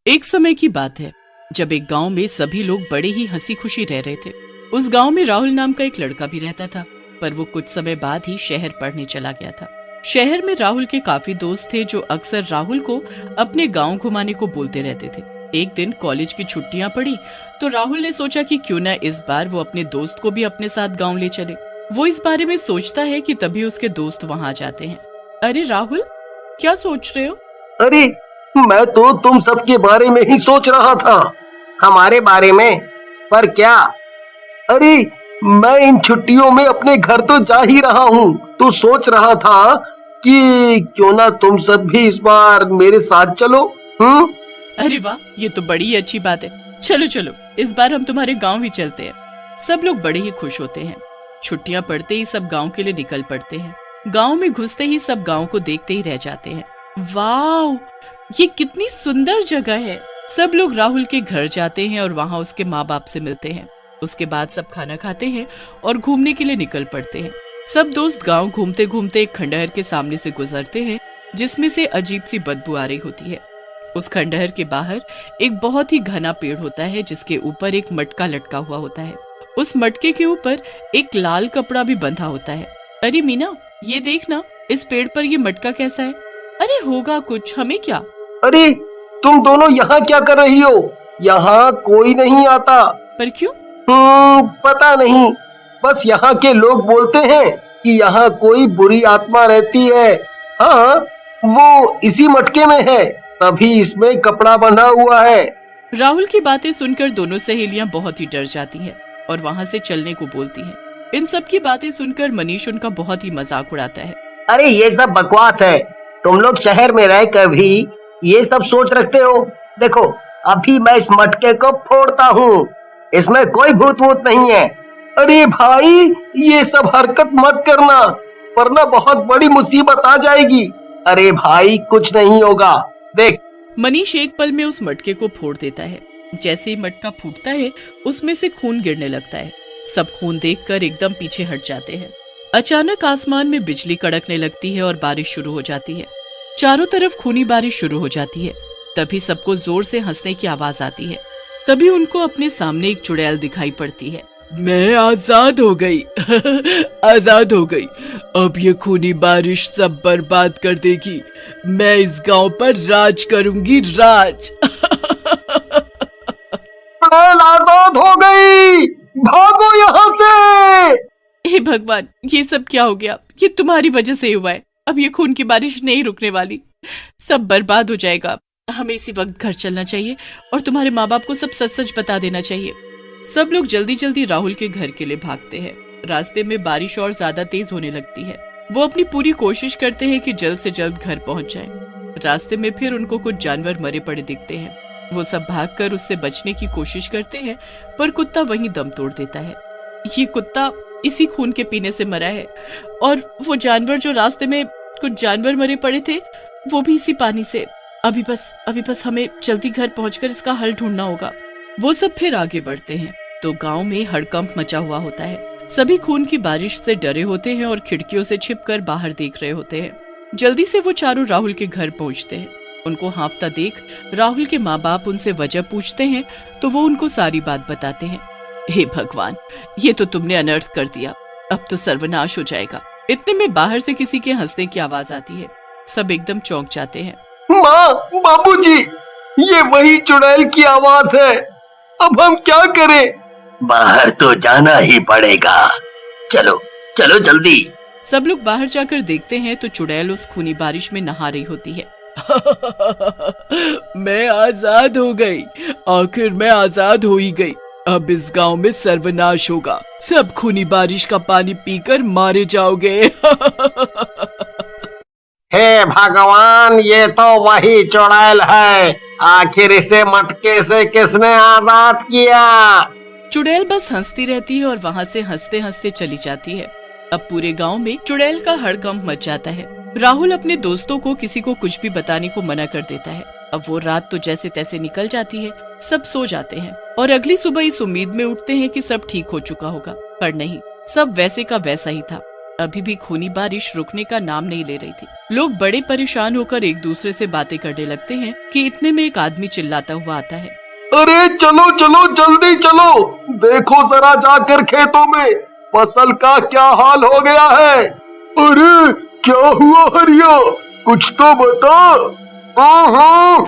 एक समय की बात है जब एक गांव में सभी लोग बड़े ही हंसी खुशी रह रहे थे। उस गांव में राहुल नाम का एक लड़का भी रहता था, पर वो कुछ समय बाद ही शहर पढ़ने चला गया था। शहर में राहुल के काफी दोस्त थे जो अक्सर राहुल को अपने गांव घुमाने को बोलते रहते थे। एक दिन कॉलेज की छुट्टियां पड़ी तो राहुल ने सोचा कि क्यों न इस बार वो अपने दोस्त को भी अपने साथ गाँव ले चले। वो इस बारे में सोचता है कि तभी उसके दोस्त वहाँ आ जाते हैं। अरे राहुल, क्या सोच रहे हो? अरे मैं तो तुम सबके बारे में ही सोच रहा था। हमारे बारे में? पर क्या? अरे मैं इन छुट्टियों में अपने घर तो जा ही रहा हूँ, तो सोच रहा था कि क्यों ना तुम सब भी इस बार मेरे साथ चलो। अरे वाह, ये तो बड़ी अच्छी बात है। चलो चलो, इस बार हम तुम्हारे गांव ही चलते हैं। सब लोग बड़े ही खुश होते हैं। छुट्टियां पड़ते ही सब गांव के लिए निकल पड़ते हैं। गांव में घुसते ही सब गांव को देखते ही रह जाते हैं। वाह, ये कितनी सुंदर जगह है। सब लोग राहुल के घर जाते हैं और वहाँ उसके माँ बाप से मिलते हैं। उसके बाद सब खाना खाते हैं और घूमने के लिए निकल पड़ते हैं। सब दोस्त गांव घूमते घूमते एक खंडहर के सामने से गुजरते हैं जिसमें से अजीब सी बदबू आ रही होती है। उस खंडहर के बाहर एक बहुत ही घना पेड़ होता है जिसके ऊपर एक मटका लटका हुआ होता है। उस मटके के ऊपर एक लाल कपड़ा भी बंधा होता है। अरे मीना, ये देखना, इस पेड़ पर ये मटका कैसा है? अरे होगा कुछ, हमें क्या। अरे तुम दोनों यहाँ क्या कर रही हो? यहाँ कोई नहीं आता। पर क्यों? पता नहीं, बस यहाँ के लोग बोलते हैं कि यहाँ कोई बुरी आत्मा रहती है। हाँ, वो इसी मटके में है, तभी इसमें कपड़ा बंधा हुआ है। राहुल की बातें सुनकर दोनों सहेलियां बहुत ही डर जाती हैं और वहाँ से चलने को बोलती हैं। इन सब की बातें सुनकर मनीष उनका बहुत ही मजाक उड़ाता है। अरे ये सब बकवास है, तुम लोग शहर में रहकर भी ये सब सोच रखते हो। देखो, अभी मैं इस मटके को फोड़ता हूँ, इसमें कोई भूत वूत नहीं है। अरे भाई, ये सब हरकत मत करना, वरना बहुत बड़ी मुसीबत आ जाएगी। अरे भाई, कुछ नहीं होगा, देख। मनीष एक पल में उस मटके को फोड़ देता है। जैसे ही मटका फूटता है उसमें से खून गिरने लगता है। सब खून देखकर एकदम पीछे हट जाते हैं। अचानक आसमान में बिजली कड़कने लगती है और बारिश शुरू हो जाती है। चारों तरफ खूनी बारिश शुरू हो जाती है। तभी सबको जोर से हंसने की आवाज आती है। तभी उनको अपने सामने एक चुड़ैल दिखाई पड़ती है। मैं आजाद हो गई आजाद हो गई। अब ये खूनी बारिश सब बर्बाद कर देगी। मैं इस गांव पर राज करूंगी, राज। चुड़ैल आजाद हो गई, भागो यहाँ से। हे भगवान, ये सब क्या हो गया? ये तुम्हारी वजह से हुआ है। अब ये खून की बारिश नहीं रुकने वाली, सब बर्बाद हो जाएगा। हमें इसी वक्त घर चलना चाहिए और तुम्हारे माँ बाप को सब सच सच बता देना चाहिए। सब लोग जल्दी जल्दी राहुल के घर के लिए भागते हैं। रास्ते में बारिश और ज्यादा तेज होने लगती है। वो अपनी पूरी कोशिश करते हैं कि जल्द से जल्द घर पहुंच जाएं। रास्ते में फिर उनको कुछ जानवर मरे पड़े दिखते हैं। वो सब भागकर उससे बचने की कोशिश करते हैं, पर कुत्ता वहीं दम तोड़ देता है। ये कुत्ता इसी खून के पीने से मरा है और वो जानवर जो रास्ते में कुछ जानवर मरे पड़े थे वो भी इसी पानी से। अभी बस हमें जल्दी घर पहुंचकर इसका हल ढूंढना होगा। वो सब फिर आगे बढ़ते हैं तो गांव में हड़कंप मचा हुआ होता है। सभी खून की बारिश से डरे होते हैं और खिड़कियों से छिपकर बाहर देख रहे होते हैं। जल्दी से वो चारों राहुल के घर पहुंचते हैं। उनको हांफता देख राहुल के माँ बाप उनसे वजह पूछते हैं तो वो उनको सारी बात बताते हैं। हे भगवान, ये तो तुमने अनर्थ कर दिया, अब तो सर्वनाश हो जाएगा। इतने में बाहर से किसी के हंसने की आवाज आती है। सब एकदम चौंक जाते हैं। माँ, बाबूजी, ये वही चुड़ैल की आवाज है। अब हम क्या करें? बाहर तो जाना ही पड़ेगा, चलो चलो जल्दी। सब लोग बाहर जाकर देखते हैं तो चुड़ैल उस खूनी बारिश में नहा रही होती है। मैं आजाद हो गई, आखिर मैं आजाद हो ही गई। अब इस गांव में सर्वनाश होगा, सब खूनी बारिश का पानी पीकर मारे जाओगे। हे भगवान, ये तो वही चुड़ैल है। आखिर इसे मटके से किसने आजाद किया? चुड़ैल बस हंसती रहती है और वहाँ से हंसते हंसते चली जाती है। अब पूरे गांव में चुड़ैल का हड़कंप मच जाता है। राहुल अपने दोस्तों को किसी को कुछ भी बताने को मना कर देता है। अब वो रात तो जैसे तैसे निकल जाती है। सब सो जाते हैं और अगली सुबह इस उम्मीद में उठते हैं कि सब ठीक हो चुका होगा, पर नहीं, सब वैसे का वैसा ही था। अभी भी खूनी बारिश रुकने का नाम नहीं ले रही थी। लोग बड़े परेशान होकर एक दूसरे से बातें करने लगते हैं कि इतने में एक आदमी चिल्लाता हुआ आता है। अरे चलो चलो जल्दी चलो, देखो जरा जाकर खेतों में फसल का क्या हाल हो गया है। अरे क्या हुआ हरिया, कुछ तो बता।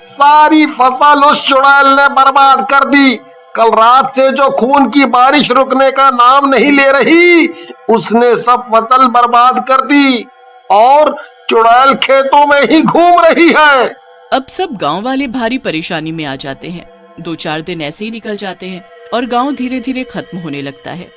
सारी फसल उस चुड़ैल ने बर्बाद कर दी। कल रात से जो खून की बारिश रुकने का नाम नहीं ले रही, उसने सब फसल बर्बाद कर दी और चुड़ैल खेतों में ही घूम रही है। अब सब गांव वाले भारी परेशानी में आ जाते हैं। 2-4 दिन ऐसे ही निकल जाते हैं और गांव धीरे धीरे खत्म होने लगता है।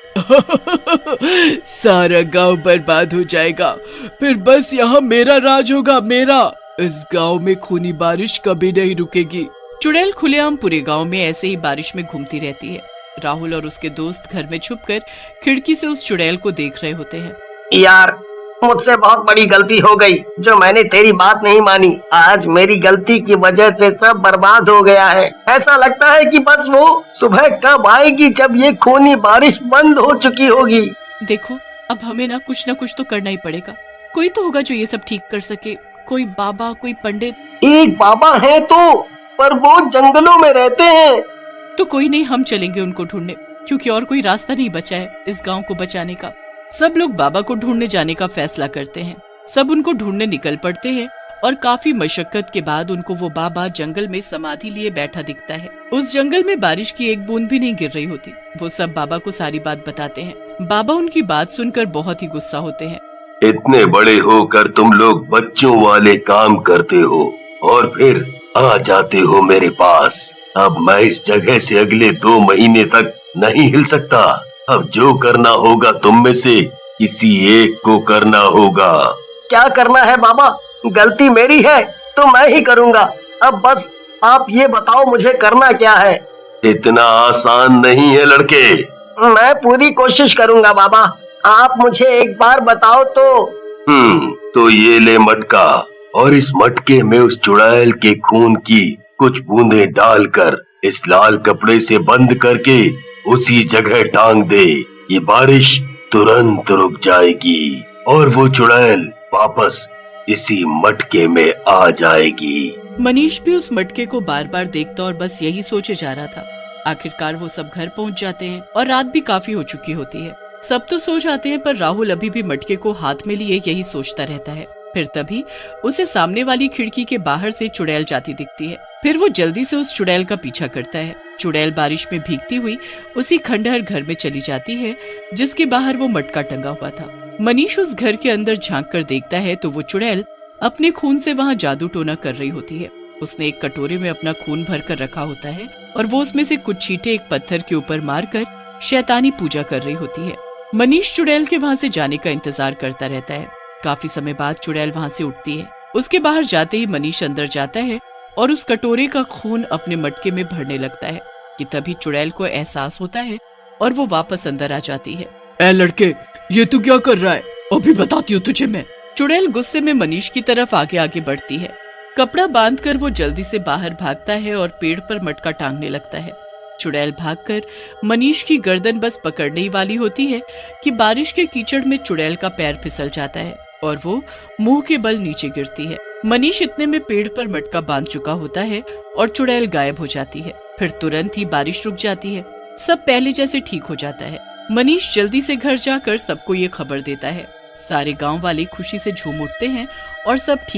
सारा गांव बर्बाद हो जाएगा, फिर बस यहाँ मेरा राज होगा, मेरा। इस गांव में खूनी बारिश कभी नहीं रुकेगी। चुड़ैल खुलेआम पूरे गांव में ऐसे ही बारिश में घूमती रहती है। राहुल और उसके दोस्त घर में छुपकर खिड़की से उस चुड़ैल को देख रहे होते हैं। यार, मुझसे बहुत बड़ी गलती हो गई जो मैंने तेरी बात नहीं मानी। आज मेरी गलती की वजह से सब बर्बाद हो गया है। ऐसा लगता है कि बस वो सुबह कब आएगी जब ये खूनी बारिश बंद हो चुकी होगी। देखो, अब हमें ना कुछ तो करना ही पड़ेगा। कोई तो होगा जो ये सब ठीक कर सके, कोई बाबा, कोई पंडित। एक बाबा है तो, पर वो जंगलों में रहते हैं। तो कोई नहीं, हम चलेंगे उनको ढूंढने, क्योंकि और कोई रास्ता नहीं बचा है इस गांव को बचाने का। सब लोग बाबा को ढूंढने जाने का फैसला करते हैं। सब उनको ढूंढने निकल पड़ते हैं और काफी मशक्कत के बाद उनको वो बाबा जंगल में समाधि लिए बैठा दिखता है। उस जंगल में बारिश की एक बूंद भी नहीं गिर रही होती। वो सब बाबा को सारी बात बताते हैं। बाबा उनकी बात सुनकर बहुत ही गुस्सा होते हैं। इतने बड़े होकर तुम लोग बच्चों वाले काम करते हो और फिर आ जाते हो मेरे पास। अब मैं इस जगह से अगले 2 महीने तक नहीं हिल सकता। अब जो करना होगा तुम में से किसी एक को करना होगा। क्या करना है बाबा? गलती मेरी है तो मैं ही करूँगा। अब बस आप ये बताओ मुझे करना क्या है। इतना आसान नहीं है लड़के। मैं पूरी कोशिश करूँगा बाबा, आप मुझे एक बार बताओ तो। तो ये ले मटका, और इस मटके में उस चुड़ैल के खून की कुछ बूंदें डालकर इस लाल कपड़े से बंद करके उसी जगह टांग दे। ये बारिश तुरंत रुक जाएगी और वो चुड़ैल वापस इसी मटके में आ जाएगी। मनीष भी उस मटके को बार बार देखता और बस यही सोचे जा रहा था। आखिरकार वो सब घर पहुंच जाते हैं और रात भी काफी हो चुकी होती है। सब तो सो जाते हैं, पर राहुल अभी भी मटके को हाथ में लिए यही सोचता रहता है। फिर तभी उसे सामने वाली खिड़की के बाहर से चुड़ैल जाती दिखती है। फिर वो जल्दी से उस चुड़ैल का पीछा करता है। चुड़ैल बारिश में भीगती हुई उसी खंडहर घर में चली जाती है जिसके बाहर वो मटका टंगा हुआ था। मनीष उस घर के अंदर झांक कर देखता है तो वो चुड़ैल अपने खून से वहाँ जादू टोना कर रही होती है। उसने एक कटोरे में अपना खून भर कर रखा होता है और वो उसमें से कुछ छींटे एक पत्थर के ऊपर मारकर शैतानी पूजा कर रही होती है। मनीष चुड़ैल के वहाँ से जाने का इंतजार करता रहता है। काफी समय बाद चुड़ैल वहाँ से उठती है। उसके बाहर जाते ही मनीष अंदर जाता है और उस कटोरे का खून अपने मटके में भरने लगता है कि तभी चुड़ैल को एहसास होता है और वो वापस अंदर आ जाती है। ए लड़के, ये तू क्या कर रहा है? अभी बताती हूँ तुझे मैं। चुड़ैल गुस्से में मनीष की तरफ आगे आगे बढ़ती है। कपड़ा बांधकर वो जल्दी से बाहर भागता है और पेड़ पर मटका टांगने लगता है। चुड़ैल भागकर मनीष की गर्दन बस पकड़ने ही वाली होती है कि बारिश के कीचड़ में चुड़ैल का पैर फिसल जाता है और वो मुंह के बल नीचे गिरती है। मनीष इतने में पेड़ पर मटका बांध चुका होता है और चुड़ैल गायब हो जाती है। फिर तुरंत ही बारिश रुक जाती है। सब पहले जैसे ठीक हो जाता है। मनीष जल्दी से घर जाकर सबको ये खबर देता है। सारे गांव वाले खुशी से झूम उठते हैं और सब ठीक